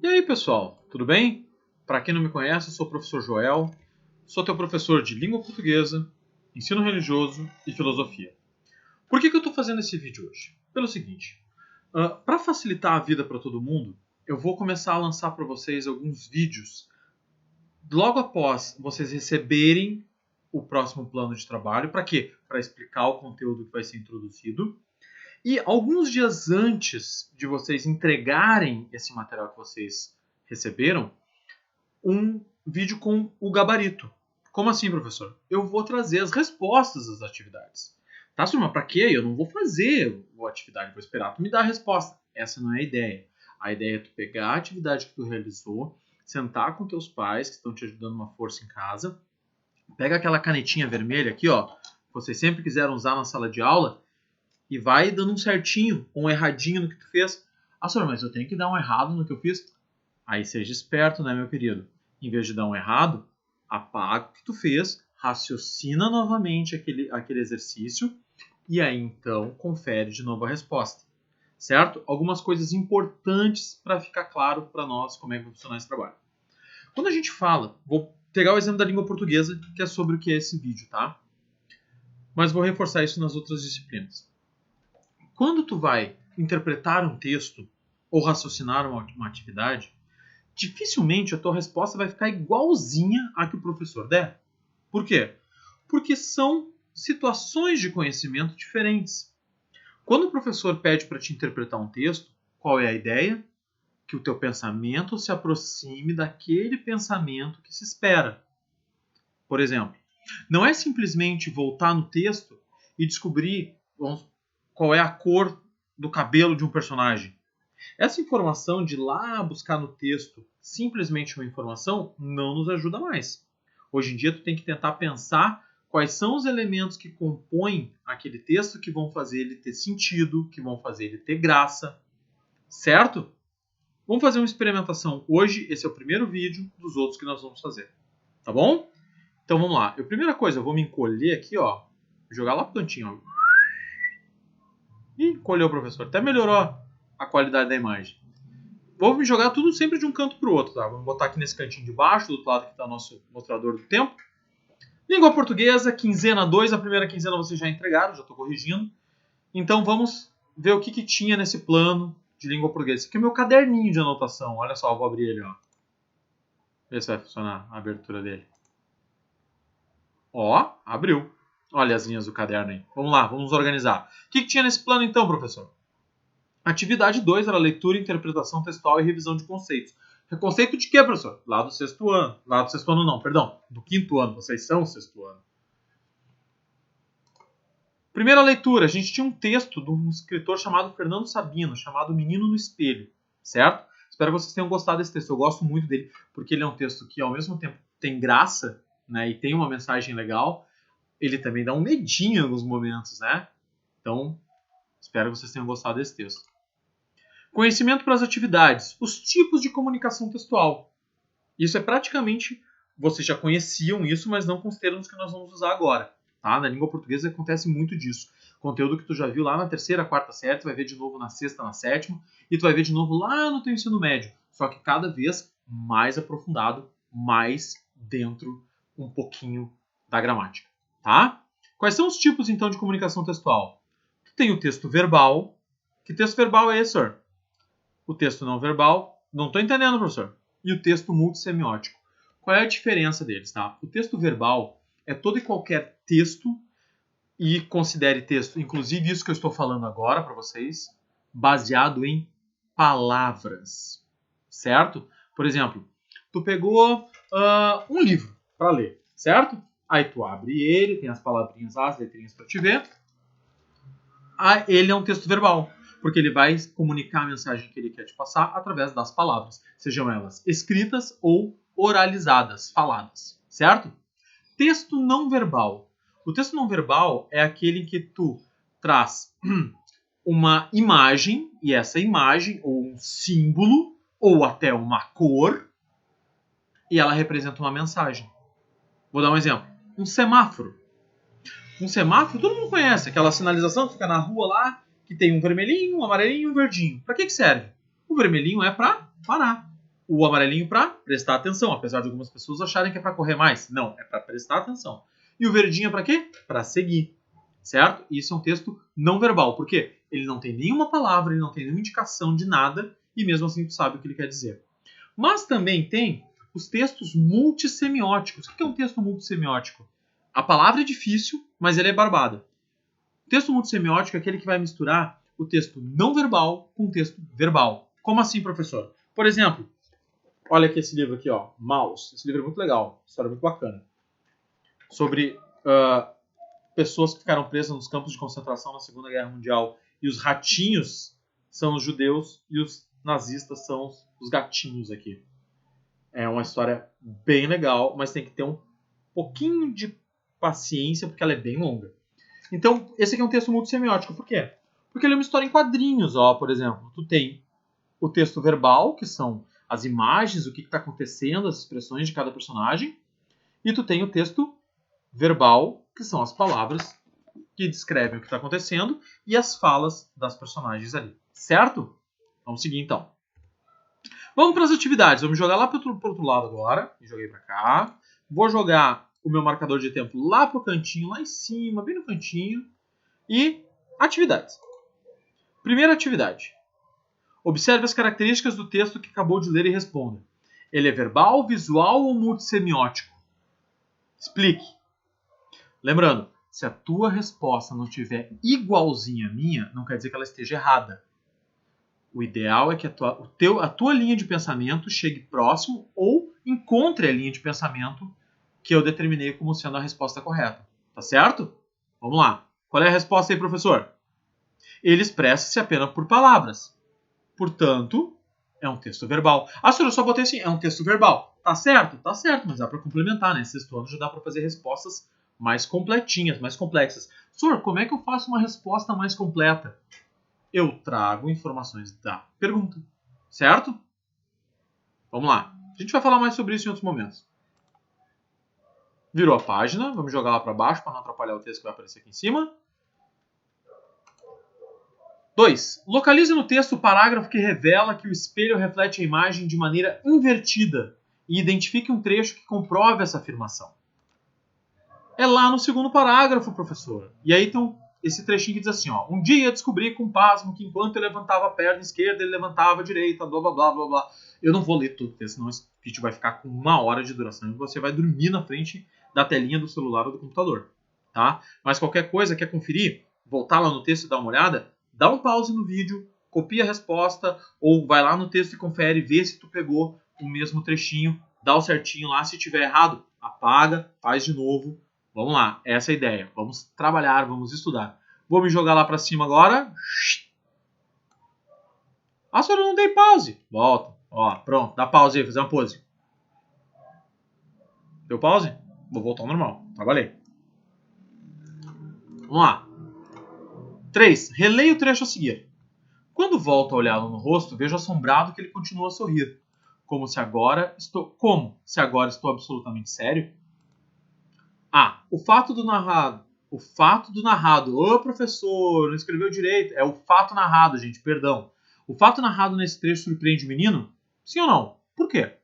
E aí, pessoal, tudo bem? Para quem não me conhece, eu sou o professor Joel, sou teu professor de língua portuguesa, ensino religioso e filosofia. Por que eu estou fazendo esse vídeo hoje? Pelo seguinte, para facilitar a vida para todo mundo, eu vou começar a lançar para vocês alguns vídeos logo após vocês receberem o próximo plano de trabalho. Para quê? Para explicar o conteúdo que vai ser introduzido. E alguns dias antes de vocês entregarem esse material que vocês receberam, um vídeo com o gabarito. Como assim, professor? Eu vou trazer as respostas das atividades. Tá, turma? Para quê? Eu não vou fazer a atividade, vou esperar tu me dar a resposta. Essa não é a ideia. A ideia é tu pegar a atividade que tu realizou, sentar com teus pais, que estão te ajudando uma força em casa, pega aquela canetinha vermelha aqui, ó, que vocês sempre quiseram usar na sala de aula, e vai dando um certinho ou um erradinho no que tu fez. Ah, senhor, mas eu tenho que dar um errado no que eu fiz? Aí seja esperto, né, meu querido? Em vez de dar um errado, apaga o que tu fez, raciocina novamente aquele exercício e aí então confere de novo a resposta. Certo? Algumas coisas importantes para ficar claro para nós como é que vai funcionar esse trabalho. Quando a gente fala, vou pegar o exemplo da língua portuguesa, que é sobre o que é esse vídeo, tá? Mas vou reforçar isso nas outras disciplinas. Quando tu vai interpretar um texto ou raciocinar uma atividade, dificilmente a tua resposta vai ficar igualzinha à que o professor der. Por quê? Porque são situações de conhecimento diferentes. Quando o professor pede para te interpretar um texto, qual é a ideia? Que o teu pensamento se aproxime daquele pensamento que se espera. Por exemplo, não é simplesmente voltar no texto e descobrir qual é a cor do cabelo de um personagem. Essa informação de ir lá buscar no texto simplesmente uma informação não nos ajuda mais. Hoje em dia tu tem que tentar pensar quais são os elementos que compõem aquele texto que vão fazer ele ter sentido, que vão fazer ele ter graça, certo? Vamos fazer uma experimentação hoje, esse é o primeiro vídeo dos outros que nós vamos fazer, tá bom? Então vamos lá. Primeira coisa, eu vou me encolher aqui, ó, jogar lá pro cantinho, ó. Ih, encolheu o professor, até melhorou a qualidade da imagem. Vou me jogar tudo sempre de um canto para o outro, tá? Vamos botar aqui nesse cantinho de baixo, do outro lado que está o nosso mostrador do tempo. Língua portuguesa, quinzena 2, a primeira quinzena vocês já entregaram, já estou corrigindo. Então vamos ver o que tinha nesse plano de língua portuguesa. Esse aqui é o meu caderninho de anotação, olha só, eu vou abrir ele, ó. Ver se vai funcionar a abertura dele. Ó, abriu. Olha as linhas do caderno aí. Vamos lá, vamos organizar. O que tinha nesse plano então, professor? Atividade 2 era leitura, interpretação textual e revisão de conceitos. Conceito de quê, professor? Lá do sexto ano. Lá do sexto ano não, perdão. Do quinto ano. Vocês são o sexto ano. Primeira leitura. A gente tinha um texto de um escritor chamado Fernando Sabino, chamado Menino no Espelho. Certo? Espero que vocês tenham gostado desse texto. Eu gosto muito dele, porque ele é um texto que, ao mesmo tempo, tem graça, né, e tem uma mensagem legal. Ele também dá um medinho em alguns momentos, né? Então, espero que vocês tenham gostado desse texto. Conhecimento para as atividades. Os tipos de comunicação textual. Isso é praticamente... Vocês já conheciam isso, mas não com os termos que nós vamos usar agora. Tá? Na língua portuguesa acontece muito disso. Conteúdo que tu já viu lá na terceira, quarta série, tu vai ver de novo na sexta, na sétima, e tu vai ver de novo lá no teu ensino médio. Só que cada vez mais aprofundado, mais dentro um pouquinho da gramática. Tá? Quais são os tipos, então, de comunicação textual? Tu tem o texto verbal. Que texto verbal é esse, senhor? O texto não verbal. Não estou entendendo, professor. E o texto multissemiótico. Qual é a diferença deles, tá? O texto verbal é todo e qualquer texto, e considere texto, inclusive isso que eu estou falando agora para vocês, baseado em palavras, certo? Por exemplo, tu pegou um livro para ler, certo? Aí tu abre ele, tem as palavrinhas lá, as letrinhas para te ver. Ele é um texto verbal, porque ele vai comunicar a mensagem que ele quer te passar através das palavras, sejam elas escritas ou oralizadas, faladas, certo? Texto não verbal. O texto não verbal é aquele em que tu traz uma imagem, e essa imagem, ou um símbolo, ou até uma cor, e ela representa uma mensagem. Vou dar um exemplo. Um semáforo. Um semáforo, todo mundo conhece, aquela sinalização que fica na rua lá, que tem um vermelhinho, um amarelinho e um verdinho. Para que serve? O vermelhinho é para parar. O amarelinho para prestar atenção, apesar de algumas pessoas acharem que é para correr mais. Não, é para prestar atenção. E o verdinho é para quê? Para seguir. Certo? Isso é um texto não verbal. Por quê? Ele não tem nenhuma palavra, ele não tem nenhuma indicação de nada e mesmo assim tu sabe o que ele quer dizer. Mas também tem os textos multissemióticos. O que é um texto multissemiótico? A palavra é difícil, mas ele é barbada. O texto multissemiótico é aquele que vai misturar o texto não verbal com o texto verbal. Como assim, professor? Por exemplo, olha aqui esse livro aqui, ó, Maus. Esse livro é muito legal, história muito bacana. Sobre pessoas que ficaram presas nos campos de concentração na Segunda Guerra Mundial. E os ratinhos são os judeus e os nazistas são os gatinhos aqui. É uma história bem legal, mas tem que ter um pouquinho de paciência, porque ela é bem longa. Então, esse aqui é um texto multissemiótico. Por quê? Porque ele é uma história em quadrinhos, ó, por exemplo. Tu tem o texto verbal, que são as imagens, o que está acontecendo, as expressões de cada personagem. E tu tem o texto verbal, que são as palavras que descrevem o que está acontecendo e as falas das personagens ali. Certo? Vamos seguir então. Vamos para as atividades. Vamos jogar lá para o outro lado agora. Joguei para cá. Vou jogar o meu marcador de tempo lá para o cantinho, lá em cima, bem no cantinho. E atividades. Primeira atividade. Observe as características do texto que acabou de ler e responda. Ele é verbal, visual ou multissemiótico? Explique. Lembrando, se a tua resposta não estiver igualzinha à minha, não quer dizer que ela esteja errada. O ideal é que a tua linha de pensamento chegue próximo ou encontre a linha de pensamento que eu determinei como sendo a resposta correta. Tá certo? Vamos lá. Qual é a resposta aí, professor? Ele expressa-se apenas por palavras. Portanto, é um texto verbal. Ah, senhor, eu só botei assim, é um texto verbal. Tá certo? Tá certo, mas dá para complementar, né? Sexto ano já dá para fazer respostas mais completinhas, mais complexas. Senhor, como é que eu faço uma resposta mais completa? Eu trago informações da pergunta. Certo? Vamos lá. A gente vai falar mais sobre isso em outros momentos. Virou a página. Vamos jogar lá para baixo para não atrapalhar o texto que vai aparecer aqui em cima. 2. Localize no texto o parágrafo que revela que o espelho reflete a imagem de maneira invertida e identifique um trecho que comprove essa afirmação. É lá no segundo parágrafo, professor. E aí tem esse trechinho que diz assim, ó. Um dia descobri com pasmo que enquanto ele levantava a perna esquerda, ele levantava a direita, blá, blá, blá, blá, blá. Eu não vou ler tudo, porque senão esse vídeo vai ficar com 1 hora de duração e você vai dormir na frente da telinha do celular ou do computador, tá? Mas qualquer coisa, quer conferir, voltar lá no texto e dar uma olhada, dá um pause no vídeo, copia a resposta, ou vai lá no texto e confere, vê se tu pegou o mesmo trechinho, dá o certinho lá, se tiver errado, apaga, faz de novo. Vamos lá, essa é a ideia. Vamos trabalhar, vamos estudar. Vou me jogar lá para cima agora. Ah, senhora, não dei pause. Volta. Ó, pronto, dá pause aí, fazer uma pose. Deu pause? Vou voltar ao normal. Trabalhei. Vamos lá. 3. Releia o trecho a seguir. Quando volto a olhá-lo no rosto, vejo assombrado que ele continua a sorrir. Como se agora estou absolutamente sério? Ah, o fato do narrado. Ô, professor, não escreveu direito. É o fato narrado, gente, perdão. O fato narrado nesse trecho surpreende o menino? Sim ou não? Por quê?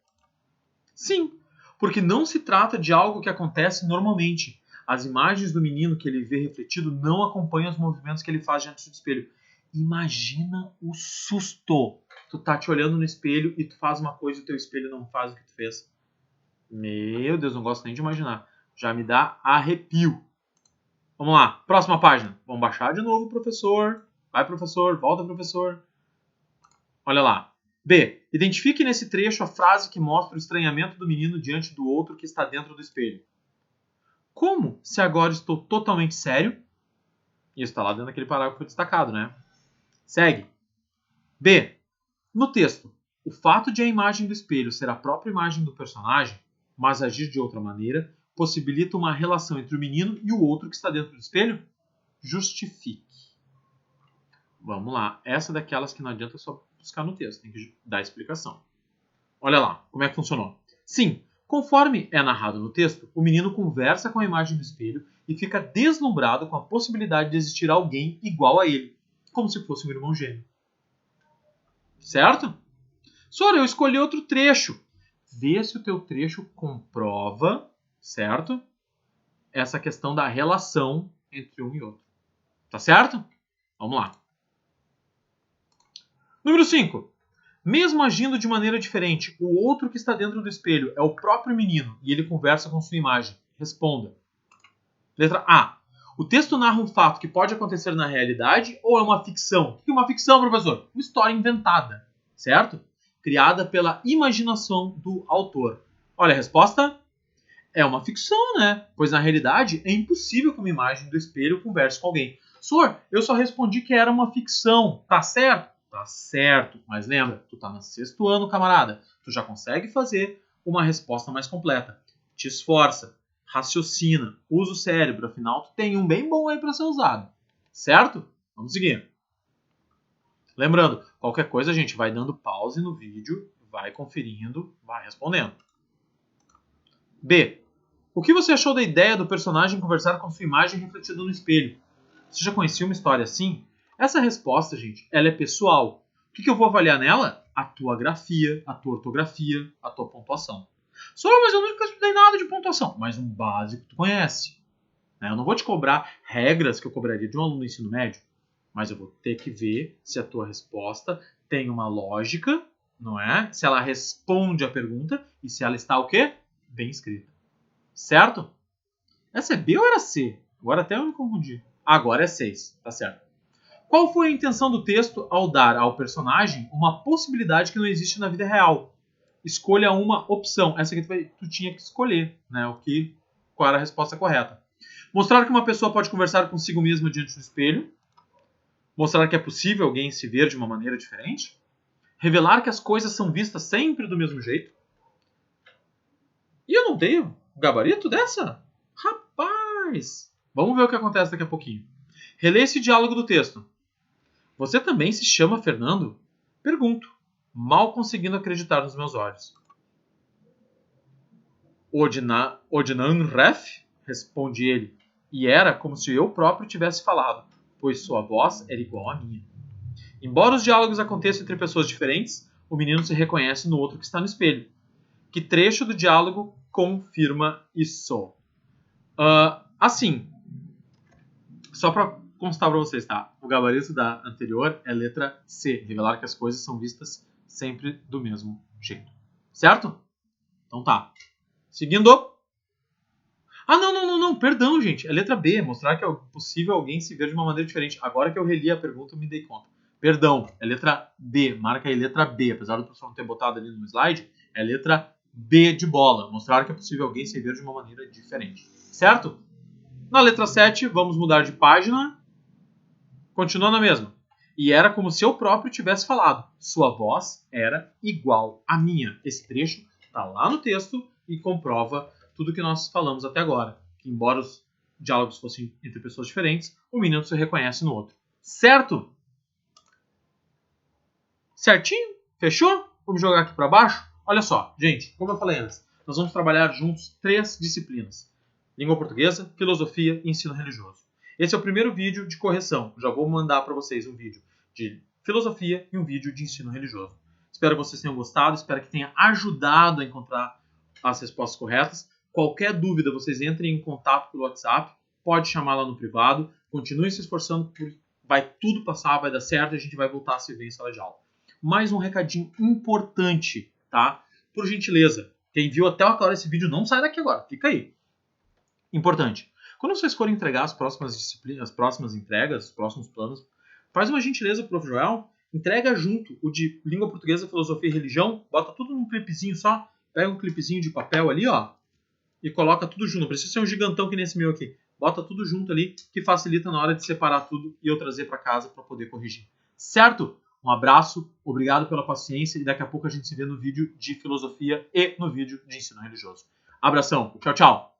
Sim, porque não se trata de algo que acontece normalmente. As imagens do menino que ele vê refletido não acompanham os movimentos que ele faz diante do espelho. Imagina o susto. Tu tá te olhando no espelho e tu faz uma coisa e o teu espelho não faz o que tu fez. Meu Deus, não gosto nem de imaginar. Já me dá arrepio. Vamos lá, próxima página. Vamos baixar de novo, professor. Vai, professor. Volta, professor. Olha lá. B. Identifique nesse trecho a frase que mostra o estranhamento do menino diante do outro que está dentro do espelho. Como se agora estou totalmente sério? Isso está lá dentro daquele parágrafo destacado, né? Segue. B. No texto, o fato de a imagem do espelho ser a própria imagem do personagem, mas agir de outra maneira, possibilita uma relação entre o menino e o outro que está dentro do espelho? Justifique. Vamos lá. Essa é daquelas que não adianta só buscar no texto, tem que dar explicação. Olha lá, como é que funcionou. Sim, conforme é narrado no texto, o menino conversa com a imagem do espelho e fica deslumbrado com a possibilidade de existir alguém igual a ele, como se fosse um irmão gêmeo. Certo? Sora, eu escolhi outro trecho. Vê se o teu trecho comprova, certo? Essa questão da relação entre um e outro. Tá certo? Vamos lá. Número 5. Mesmo agindo de maneira diferente, o outro que está dentro do espelho é o próprio menino e ele conversa com sua imagem. Responda. Letra A. O texto narra um fato que pode acontecer na realidade ou é uma ficção? O que é uma ficção, professor? Uma história inventada, certo? Criada pela imaginação do autor. Olha a resposta. É uma ficção, né? Pois na realidade é impossível que uma imagem do espelho converse com alguém. Senhor, eu só respondi que era uma ficção. Tá certo? Tá certo. Mas lembra, tu tá no 6º ano, camarada. Tu já consegue fazer uma resposta mais completa. Te esforça, raciocina, usa o cérebro. Afinal, tu tem um bem bom aí para ser usado. Certo? Vamos seguir. Lembrando, qualquer coisa a gente vai dando pause no vídeo, vai conferindo, vai respondendo. B. O que você achou da ideia do personagem conversar com sua imagem refletida no espelho? Você já conhecia uma história assim? Essa resposta, gente, ela é pessoal. O que eu vou avaliar nela? A tua grafia, a tua ortografia, a tua pontuação. Só, mas eu nunca estudei nada de pontuação. Mas um básico tu conhece. Eu não vou te cobrar regras que eu cobraria de um aluno do ensino médio. Mas eu vou ter que ver se a tua resposta tem uma lógica, não é? Se ela responde a pergunta e se ela está o quê? Bem escrita. Certo? Essa é B ou era C? Agora até eu me confundi. Agora é 6, tá certo. Qual foi a intenção do texto ao dar ao personagem uma possibilidade que não existe na vida real? Escolha uma opção. Essa aqui tu tinha que escolher, né? Qual era a resposta correta. Mostrar que uma pessoa pode conversar consigo mesma diante do espelho. Mostrar que é possível alguém se ver de uma maneira diferente. Revelar que as coisas são vistas sempre do mesmo jeito. E eu não tenho gabarito dessa? Rapaz! Vamos ver o que acontece daqui a pouquinho. Relê esse diálogo do texto. Você também se chama Fernando? Pergunto, mal conseguindo acreditar nos meus olhos. Odnan Ref? Responde ele. E era como se eu próprio tivesse falado, pois sua voz era igual à minha. Embora os diálogos aconteçam entre pessoas diferentes, o menino se reconhece no outro que está no espelho. Que trecho do diálogo confirma isso? Assim, só para constar para vocês, tá? O gabarito da anterior é letra C, revelar que as coisas são vistas sempre do mesmo jeito. Certo? Então tá. Seguindo. Não, perdão, gente. É letra B, mostrar que é possível alguém se ver de uma maneira diferente. Agora que eu reli a pergunta, eu me dei conta. Perdão, é letra B, marca aí letra B. Apesar do professor não ter botado ali no slide, é letra B de bola. Mostrar que é possível alguém se ver de uma maneira diferente. Certo? Na letra 7, vamos mudar de página. Continua na mesma. E era como se eu próprio tivesse falado. Sua voz era igual à minha. Esse trecho está lá no texto e comprova tudo que nós falamos até agora. Que embora os diálogos fossem entre pessoas diferentes, o menino se reconhece no outro. Certo? Certinho? Fechou? Vamos jogar aqui para baixo? Olha só, gente, como eu falei antes, nós vamos trabalhar juntos 3 disciplinas. Língua portuguesa, filosofia e ensino religioso. Esse é o primeiro vídeo de correção. Já vou mandar para vocês um vídeo de filosofia e um vídeo de ensino religioso. Espero que vocês tenham gostado, espero que tenha ajudado a encontrar as respostas corretas. Qualquer dúvida, vocês entrem em contato pelo WhatsApp, pode chamar lá no privado, continuem se esforçando, vai tudo passar, vai dar certo e a gente vai voltar a se ver em sala de aula. Mais um recadinho importante, tá? Por gentileza, quem viu até agora esse vídeo não sai daqui agora, fica aí. Importante. Quando vocês forem entregar as próximas disciplinas, as próximas entregas, os próximos planos, faz uma gentileza, Prof. Joel, entrega junto o de língua portuguesa, filosofia e religião, bota tudo num clipezinho só, pega um clipezinho de papel ali, ó, e coloca tudo junto. Não precisa ser um gigantão que nem esse meu aqui. Bota tudo junto ali, que facilita na hora de separar tudo e eu trazer para casa para poder corrigir. Certo? Um abraço, obrigado pela paciência e daqui a pouco a gente se vê no vídeo de filosofia e no vídeo de ensino religioso. Abração, tchau, tchau!